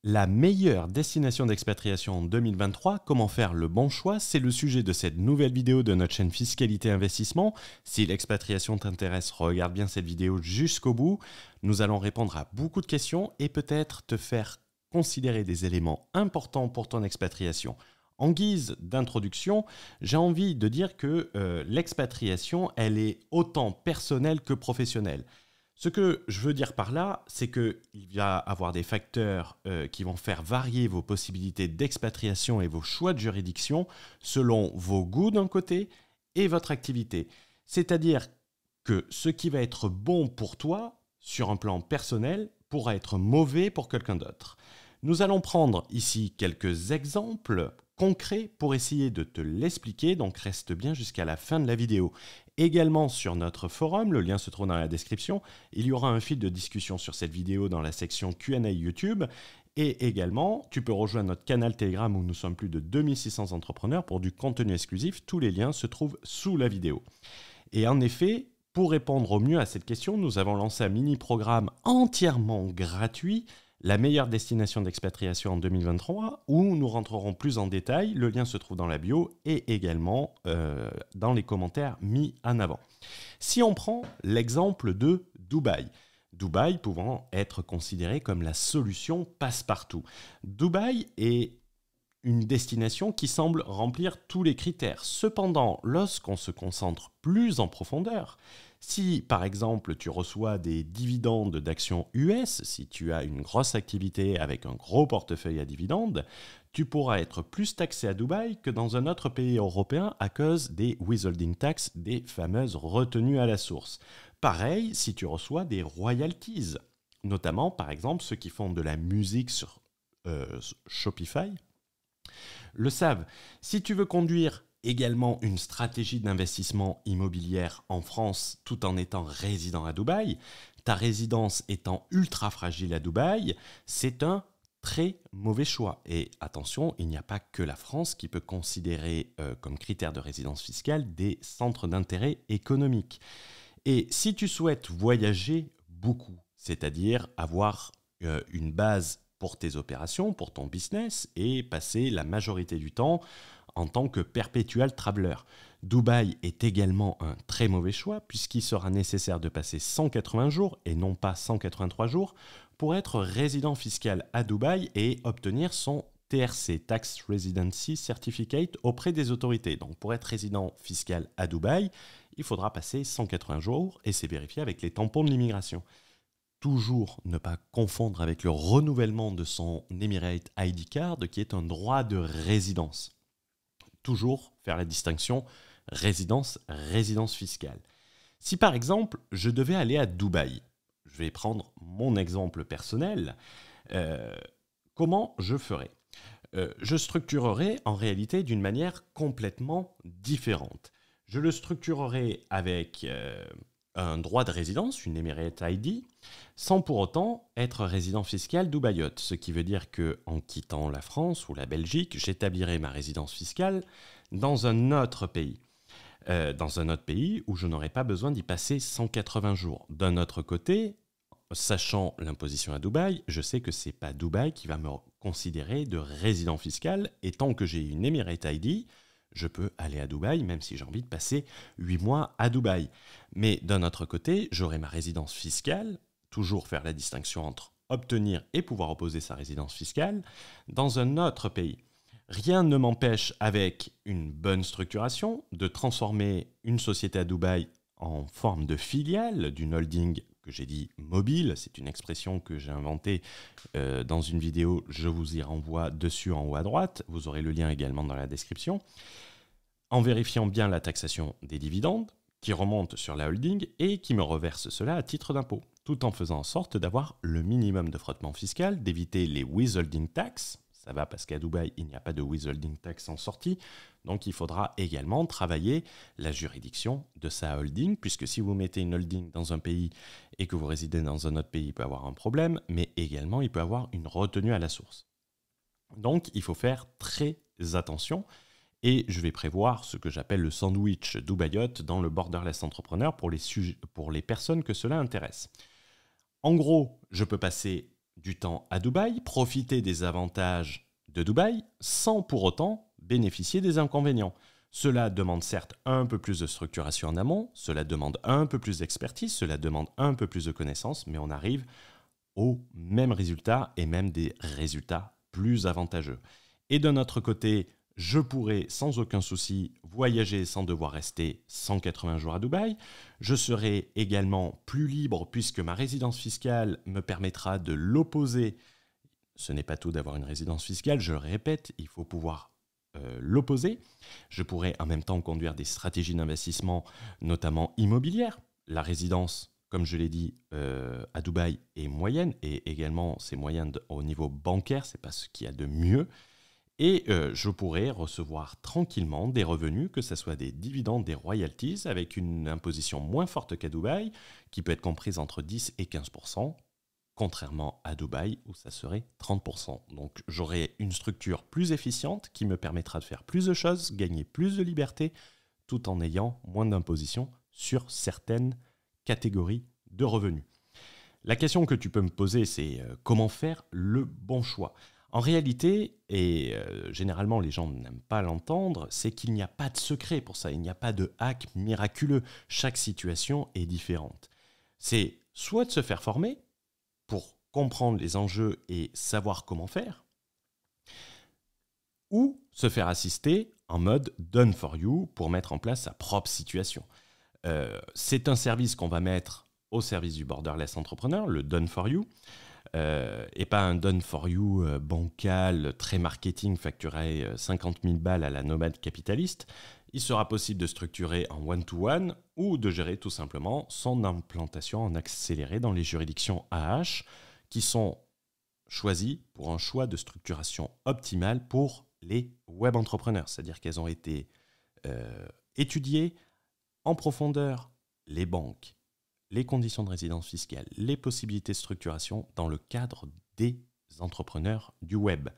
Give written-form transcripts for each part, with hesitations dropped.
La meilleure destination d'expatriation en 2023, comment faire le bon choix, c'est le sujet de cette nouvelle vidéo de notre chaîne Fiscalité Investissement. Si l'expatriation t'intéresse, regarde bien cette vidéo jusqu'au bout. Nous allons répondre à beaucoup de questions et peut-être te faire considérer des éléments importants pour ton expatriation. En guise d'introduction, j'ai envie de dire que l'expatriation, elle est autant personnelle que professionnelle. Ce que je veux dire par là, c'est qu'il va y avoir des facteurs qui vont faire varier vos possibilités d'expatriation et vos choix de juridiction selon vos goûts d'un côté et votre activité. C'est-à-dire que ce qui va être bon pour toi sur un plan personnel pourra être mauvais pour quelqu'un d'autre. Nous allons prendre ici quelques exemples concrets pour essayer de te l'expliquer, donc reste bien jusqu'à la fin de la vidéo. Également sur notre forum, le lien se trouve dans la description, il y aura un fil de discussion sur cette vidéo dans la section Q&A YouTube. Et également, tu peux rejoindre notre canal Telegram où nous sommes plus de 2600 entrepreneurs pour du contenu exclusif. Tous les liens se trouvent sous la vidéo. Et en effet, pour répondre au mieux à cette question, nous avons lancé un mini-programme entièrement gratuit, la meilleure destination d'expatriation en 2023, où nous rentrerons plus en détail. Le lien se trouve dans la bio et également dans les commentaires mis en avant. Si on prend l'exemple de Dubaï, Dubaï pouvant être considéré comme la solution passe-partout. Dubaï est une destination qui semble remplir tous les critères. Cependant, lorsqu'on se concentre plus en profondeur, si par exemple tu reçois des dividendes d'actions US, si tu as une grosse activité avec un gros portefeuille à dividendes, tu pourras être plus taxé à Dubaï que dans un autre pays européen à cause des withholding tax, des fameuses retenues à la source. Pareil si tu reçois des royalties, notamment par exemple ceux qui font de la musique sur Shopify, le savent. Si tu veux conduire également une stratégie d'investissement immobilière en France tout en étant résident à Dubaï, ta résidence étant ultra fragile à Dubaï, c'est un très mauvais choix. Et attention, il n'y a pas que la France qui peut considérer comme critère de résidence fiscale des centres d'intérêt économique. Et si tu souhaites voyager beaucoup, c'est-à-dire avoir une base pour tes opérations, pour ton business et passer la majorité du temps en tant que perpetual traveler. Dubaï est également un très mauvais choix puisqu'il sera nécessaire de passer 180 jours et non pas 183 jours pour être résident fiscal à Dubaï et obtenir son TRC, Tax Residency Certificate, auprès des autorités. Donc pour être résident fiscal à Dubaï, il faudra passer 180 jours et c'est vérifié avec les tampons de l'immigration. Toujours ne pas confondre avec le renouvellement de son Emirate ID Card qui est un droit de résidence. Toujours faire la distinction résidence fiscale. Si par exemple, je devais aller à Dubaï, je vais prendre mon exemple personnel, comment je ferais ? Je structurerai en réalité d'une manière complètement différente. Je le structurerai avec un droit de résidence, une Emirate ID, sans pour autant être résident fiscal dubaïote. Ce qui veut dire qu'en quittant la France ou la Belgique, j'établirai ma résidence fiscale dans un autre pays. Où je n'aurai pas besoin d'y passer 180 jours. D'un autre côté, sachant l'imposition à Dubaï, je sais que ce n'est pas Dubaï qui va me considérer de résident fiscal. Et tant que j'ai une Emirate ID, je peux aller à Dubaï, même si j'ai envie de passer 8 mois à Dubaï. Mais d'un autre côté, j'aurai ma résidence fiscale, toujours faire la distinction entre obtenir et pouvoir opposer sa résidence fiscale, dans un autre pays. Rien ne m'empêche, avec une bonne structuration, de transformer une société à Dubaï en forme de filiale d'une holding que j'ai dit mobile. C'est une expression que j'ai inventée dans une vidéo. Je vous y renvoie dessus en haut à droite. Vous aurez le lien également dans la description. En vérifiant bien la taxation des dividendes qui remontent sur la holding et qui me reverse cela à titre d'impôt, tout en faisant en sorte d'avoir le minimum de frottement fiscal, d'éviter les withholding tax. Ça va parce qu'à Dubaï, il n'y a pas de withholding tax en sortie. Donc, il faudra également travailler la juridiction de sa holding, puisque si vous mettez une holding dans un pays et que vous résidez dans un autre pays, il peut y avoir un problème, mais également, il peut y avoir une retenue à la source. Donc, il faut faire très attention. Et je vais prévoir ce que j'appelle le sandwich dubaïote dans le Borderless Entrepreneur pour les personnes que cela intéresse. En gros, je peux passer du temps à Dubaï, profiter des avantages de Dubaï, sans pour autant bénéficier des inconvénients. Cela demande certes un peu plus de structuration en amont, cela demande un peu plus d'expertise, cela demande un peu plus de connaissances, mais on arrive au même résultat et même des résultats plus avantageux. Et de notre côté, je pourrais sans aucun souci voyager sans devoir rester 180 jours à Dubaï. Je serai également plus libre puisque ma résidence fiscale me permettra de l'opposer. Ce n'est pas tout d'avoir une résidence fiscale, je le répète, il faut pouvoir l'opposer. Je pourrais en même temps conduire des stratégies d'investissement, notamment immobilières. La résidence, comme je l'ai dit, à Dubaï est moyenne et également c'est moyen au niveau bancaire, c'est pas ce qu'il y a de mieux. Et je pourrais recevoir tranquillement des revenus, que ce soit des dividendes, des royalties, avec une imposition moins forte qu'à Dubaï, qui peut être comprise entre 10 et 15%, contrairement à Dubaï où ça serait 30%. Donc j'aurai une structure plus efficiente qui me permettra de faire plus de choses, gagner plus de liberté, tout en ayant moins d'imposition sur certaines catégories de revenus. La question que tu peux me poser, c'est comment faire le bon choix ? En réalité, et généralement les gens n'aiment pas l'entendre, c'est qu'il n'y a pas de secret pour ça, il n'y a pas de hack miraculeux. Chaque situation est différente. C'est soit de se faire former pour comprendre les enjeux et savoir comment faire, ou se faire assister en mode done for you pour mettre en place sa propre situation. C'est un service qu'on va mettre au service du borderless entrepreneur, le done for you, et pas un done for you bancal, très marketing, facturé 50 000 balles à la nomade capitaliste. Il sera possible de structurer en one-to-one ou de gérer tout simplement son implantation en accéléré dans les juridictions AH qui sont choisies pour un choix de structuration optimale pour les web entrepreneurs. C'est-à-dire qu'elles ont été étudiées en profondeur, les banques, les conditions de résidence fiscale, les possibilités de structuration dans le cadre des entrepreneurs du web.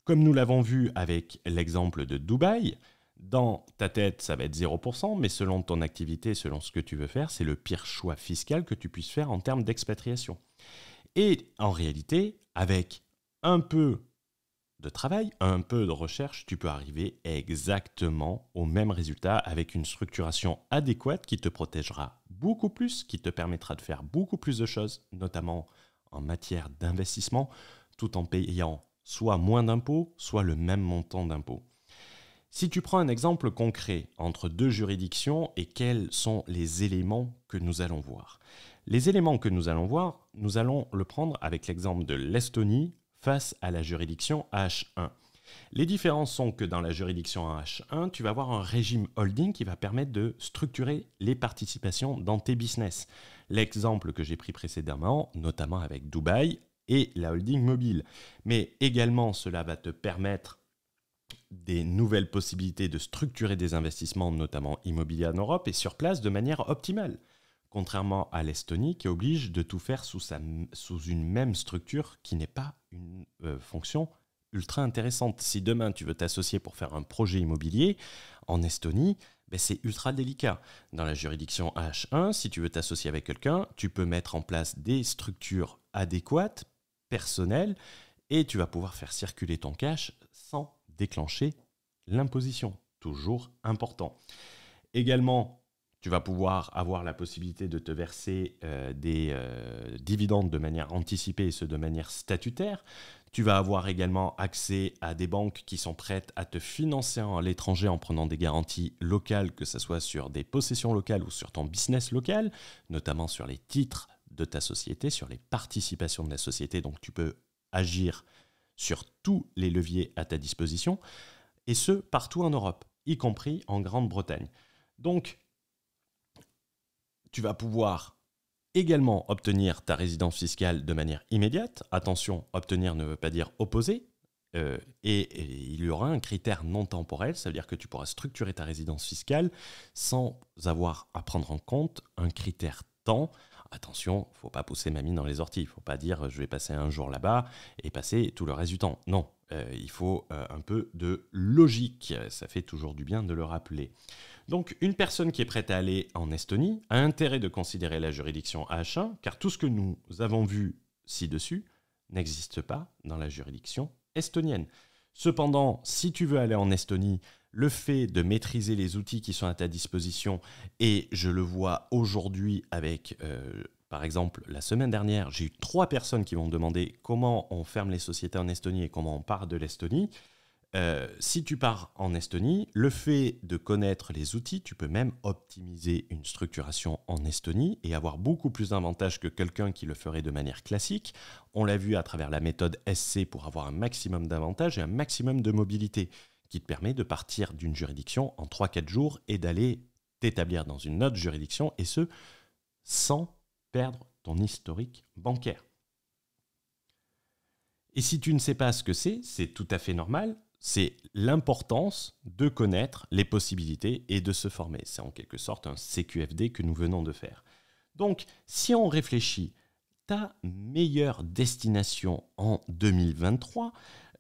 Comme nous l'avons vu avec l'exemple de Dubaï, dans ta tête, ça va être 0%, mais selon ton activité, selon ce que tu veux faire, c'est le pire choix fiscal que tu puisses faire en termes d'expatriation. Et en réalité, avec un peu de travail, un peu de recherche, tu peux arriver exactement au même résultat avec une structuration adéquate qui te protégera beaucoup plus, qui te permettra de faire beaucoup plus de choses, notamment en matière d'investissement, tout en payant soit moins d'impôts, soit le même montant d'impôts. Si tu prends un exemple concret entre deux juridictions et quels sont les éléments que nous allons voir. Les éléments que nous allons voir, nous allons le prendre avec l'exemple de l'Estonie face à la juridiction H1. Les différences sont que dans la juridiction H1, tu vas avoir un régime holding qui va permettre de structurer les participations dans tes business. L'exemple que j'ai pris précédemment, notamment avec Dubaï et la holding mobile. Mais également, cela va te permettre des nouvelles possibilités de structurer des investissements, notamment immobiliers en Europe et sur place de manière optimale. Contrairement à l'Estonie qui oblige de tout faire sous une même structure qui n'est pas une fonction ultra intéressante. Si demain tu veux t'associer pour faire un projet immobilier, en Estonie, c'est ultra délicat. Dans la juridiction H1, si tu veux t'associer avec quelqu'un, tu peux mettre en place des structures adéquates, personnelles, et tu vas pouvoir faire circuler ton cash sans déclencher l'imposition. Toujours important. Également, tu vas pouvoir avoir la possibilité de te verser des dividendes de manière anticipée et ce de manière statutaire. Tu vas avoir également accès à des banques qui sont prêtes à te financer à l'étranger en prenant des garanties locales, que ce soit sur des possessions locales ou sur ton business local, notamment sur les titres de ta société, sur les participations de la société. Donc tu peux agir sur tous les leviers à ta disposition, et ce, partout en Europe, y compris en Grande-Bretagne. Donc, tu vas pouvoir également obtenir ta résidence fiscale de manière immédiate. Attention, obtenir ne veut pas dire opposer. Et il y aura un critère non temporel, ça veut dire que tu pourras structurer ta résidence fiscale sans avoir à prendre en compte un critère temps. Attention, il ne faut pas pousser mamie dans les orties. Il ne faut pas dire je vais passer un jour là-bas et passer tout le reste du temps. Non, il faut un peu de logique. Ça fait toujours du bien de le rappeler. Donc, une personne qui est prête à aller en Estonie a intérêt de considérer la juridiction H1, car tout ce que nous avons vu ci-dessus n'existe pas dans la juridiction estonienne. Cependant, si tu veux aller en Estonie, le fait de maîtriser les outils qui sont à ta disposition, et je le vois aujourd'hui avec, par exemple, la semaine dernière, j'ai eu 3 personnes qui m'ont demandé comment on ferme les sociétés en Estonie et comment on part de l'Estonie. Si tu pars en Estonie, le fait de connaître les outils, tu peux même optimiser une structuration en Estonie et avoir beaucoup plus d'avantages que quelqu'un qui le ferait de manière classique. On l'a vu à travers la méthode SC pour avoir un maximum d'avantages et un maximum de mobilité qui te permet de partir d'une juridiction en 3-4 jours et d'aller t'établir dans une autre juridiction, et ce, sans perdre ton historique bancaire. Et si tu ne sais pas ce que c'est tout à fait normal. C'est l'importance de connaître les possibilités et de se former. C'est en quelque sorte un CQFD que nous venons de faire. Donc, si on réfléchit, ta meilleure destination en 2023,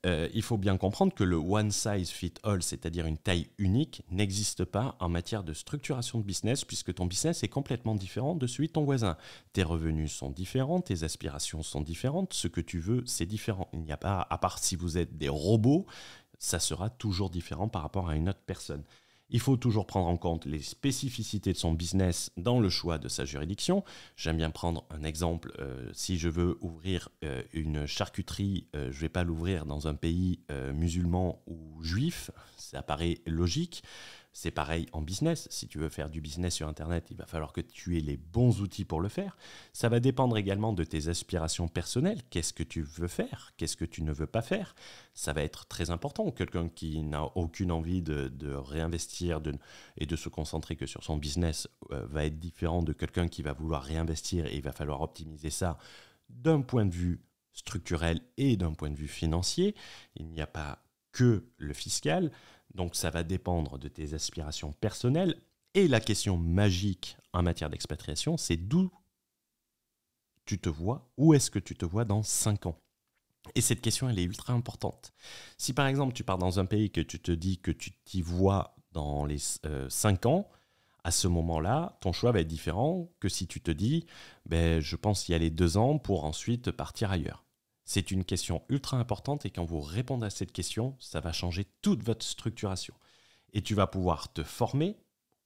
il faut bien comprendre que le one size fit all, c'est-à-dire une taille unique, n'existe pas en matière de structuration de business, puisque ton business est complètement différent de celui de ton voisin. Tes revenus sont différents, tes aspirations sont différentes, ce que tu veux, c'est différent. Il n'y a pas, à part si vous êtes des robots, ça sera toujours différent par rapport à une autre personne. Il faut toujours prendre en compte les spécificités de son business dans le choix de sa juridiction. J'aime bien prendre un exemple. Si je veux ouvrir une charcuterie, je ne vais pas l'ouvrir dans un pays musulman ou juif. Ça paraît logique. C'est pareil en business. Si tu veux faire du business sur Internet, il va falloir que tu aies les bons outils pour le faire. Ça va dépendre également de tes aspirations personnelles. Qu'est-ce que tu veux faire? Qu'est-ce que tu ne veux pas faire? Ça va être très important. Quelqu'un qui n'a aucune envie de réinvestir et de se concentrer que sur son business va être différent de quelqu'un qui va vouloir réinvestir, et il va falloir optimiser ça d'un point de vue structurel et d'un point de vue financier. Il n'y a pas que le fiscal. Donc ça va dépendre de tes aspirations personnelles. Et la question magique en matière d'expatriation, c'est d'où tu te vois, où est-ce que tu te vois dans 5 ans? Et cette question, elle est ultra importante. Si par exemple tu pars dans un pays que tu te dis que tu t'y vois dans les 5 ans, à ce moment-là, ton choix va être différent que si tu te dis je pense y aller 2 ans pour ensuite partir ailleurs. C'est une question ultra importante, et quand vous répondez à cette question, ça va changer toute votre structuration. Et tu vas pouvoir te former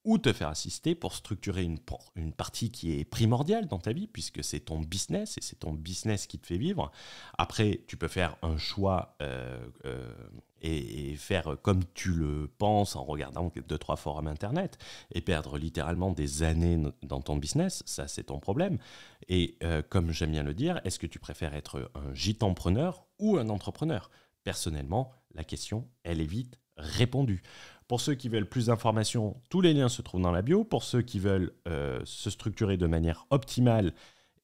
ou te faire assister pour structurer une partie qui est primordiale dans ta vie, puisque c'est ton business et c'est ton business qui te fait vivre. Après, tu peux faire un choix et faire comme tu le penses en regardant 2-3 forums internet et perdre littéralement des années dans ton business. Ça, c'est ton problème. Et comme j'aime bien le dire, est-ce que tu préfères être un gitanpreneur ou un entrepreneur? Personnellement, la question, elle est vite répondue. Pour ceux qui veulent plus d'informations, tous les liens se trouvent dans la bio. Pour ceux qui veulent se structurer de manière optimale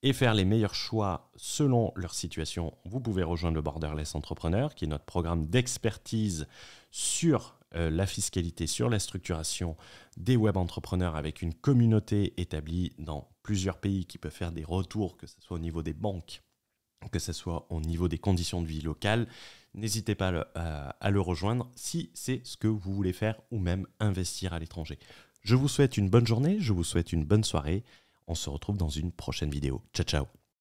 et faire les meilleurs choix selon leur situation, vous pouvez rejoindre le Borderless Entrepreneur, qui est notre programme d'expertise sur la fiscalité, sur la structuration des web entrepreneurs, avec une communauté établie dans plusieurs pays qui peut faire des retours, que ce soit au niveau des banques, que ce soit au niveau des conditions de vie locales. N'hésitez pas à le rejoindre si c'est ce que vous voulez faire, ou même investir à l'étranger. Je vous souhaite une bonne journée, je vous souhaite une bonne soirée. On se retrouve dans une prochaine vidéo. Ciao, ciao.